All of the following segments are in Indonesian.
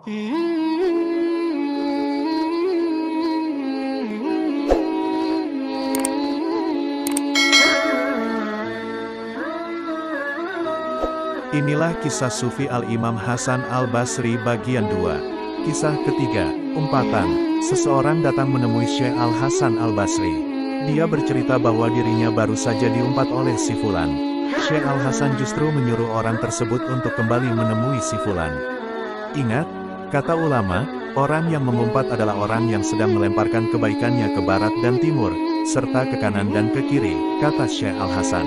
Inilah kisah Sufi Al-Imam Hasan Al-Basri bagian 2. Kisah ketiga, umpatan. Seseorang datang menemui Syekh Al-Hasan Al-Basri. Dia bercerita bahwa dirinya baru saja diumpat oleh si Fulan. Syekh Al-Hasan justru menyuruh orang tersebut untuk kembali menemui si Fulan. Ingat, kata ulama, orang yang mengumpat adalah orang yang sedang melemparkan kebaikannya ke barat dan timur, serta ke kanan dan ke kiri, kata Syekh Al-Hasan.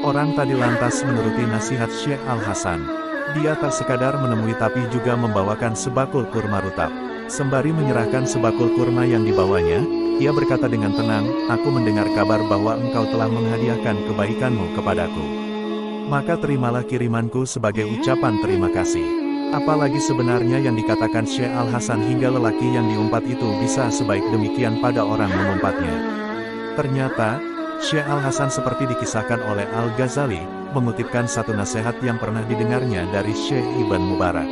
Orang tadi lantas menuruti nasihat Syekh Al-Hasan. Dia tak sekadar menemui tapi juga membawakan sebakul kurma rutab. Sembari menyerahkan sebakul kurma yang dibawanya, ia berkata dengan tenang, "Aku mendengar kabar bahwa engkau telah menghadiahkan kebaikanmu kepadaku. Maka terimalah kirimanku sebagai ucapan terima kasih." Apalagi sebenarnya yang dikatakan Syekh Al-Hasan hingga lelaki yang diumpat itu bisa sebaik demikian pada orang mengumpatnya. Ternyata, Syekh Al-Hasan seperti dikisahkan oleh Al-Ghazali, mengutipkan satu nasihat yang pernah didengarnya dari Syekh Ibn Mubarak.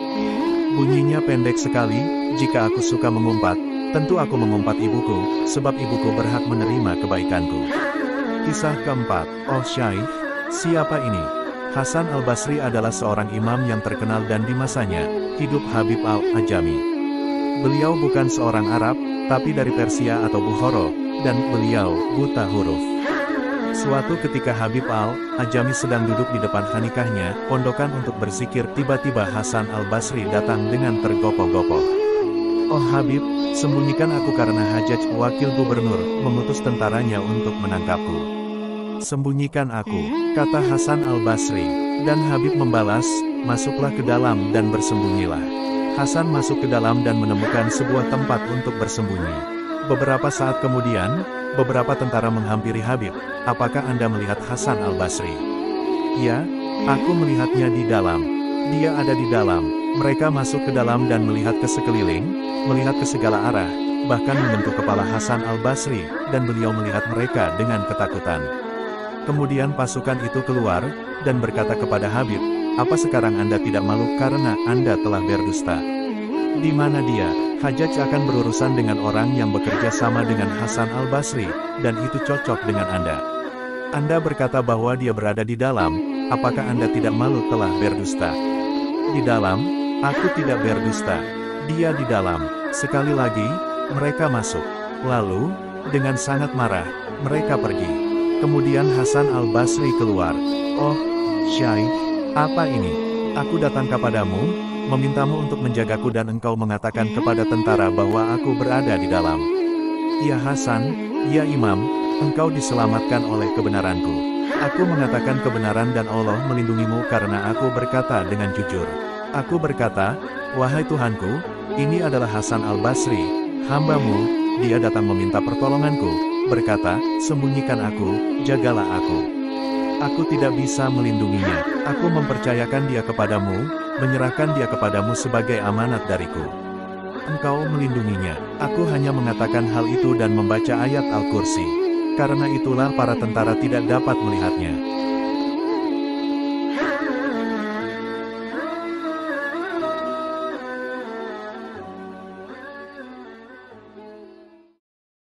Bunyinya pendek sekali, "Jika aku suka mengumpat, tentu aku mengumpat ibuku, sebab ibuku berhak menerima kebaikanku." Kisah keempat, "Oh Syaikh, siapa ini?" Hasan Al-Basri adalah seorang imam yang terkenal dan di masanya, hidup Habib Al-Ajami. Beliau bukan seorang Arab, tapi dari Persia atau Bukhara, dan beliau buta huruf. Suatu ketika Habib Al-Ajami sedang duduk di depan khanikahnya, pondokan untuk berzikir, tiba-tiba Hasan Al-Basri datang dengan tergopoh-gopoh. "Oh Habib, sembunyikan aku karena Hajjaj, wakil gubernur, mengutus tentaranya untuk menangkapku. Sembunyikan aku," kata Hasan Al-Basri. Dan Habib membalas, "Masuklah ke dalam dan bersembunyilah." Hasan masuk ke dalam dan menemukan sebuah tempat untuk bersembunyi. Beberapa saat kemudian, beberapa tentara menghampiri Habib. "Apakah Anda melihat Hasan Al-Basri?" "Ya, aku melihatnya di dalam. Dia ada di dalam." Mereka masuk ke dalam dan melihat ke sekeliling, melihat ke segala arah, bahkan menyentuh kepala Hasan Al-Basri, dan beliau melihat mereka dengan ketakutan. Kemudian pasukan itu keluar, dan berkata kepada Habib, "Apa sekarang Anda tidak malu karena Anda telah berdusta? Di mana dia? Hajjaj akan berurusan dengan orang yang bekerja sama dengan Hasan Al-Basri, dan itu cocok dengan Anda. Anda berkata bahwa dia berada di dalam, apakah Anda tidak malu telah berdusta?" "Di dalam? Aku tidak berdusta. Dia di dalam." Sekali lagi, mereka masuk. Lalu, dengan sangat marah, mereka pergi. Kemudian Hasan Al-Basri keluar. "Oh, Syaikh, apa ini? Aku datang kepadamu, memintamu untuk menjagaku dan engkau mengatakan kepada tentara bahwa aku berada di dalam." "Ya Hasan, ya Imam, engkau diselamatkan oleh kebenaranku. Aku mengatakan kebenaran dan Allah melindungimu karena aku berkata dengan jujur. Aku berkata, wahai Tuhanku, ini adalah Hasan Al-Basri, hambamu, dia datang meminta pertolonganku, berkata, sembunyikan aku, jagalah aku. Aku tidak bisa melindunginya, aku mempercayakan dia kepadamu, menyerahkan dia kepadamu sebagai amanat dariku. Engkau melindunginya." Aku hanya mengatakan hal itu dan membaca ayat Al-Kursi. Karena itulah para tentara tidak dapat melihatnya.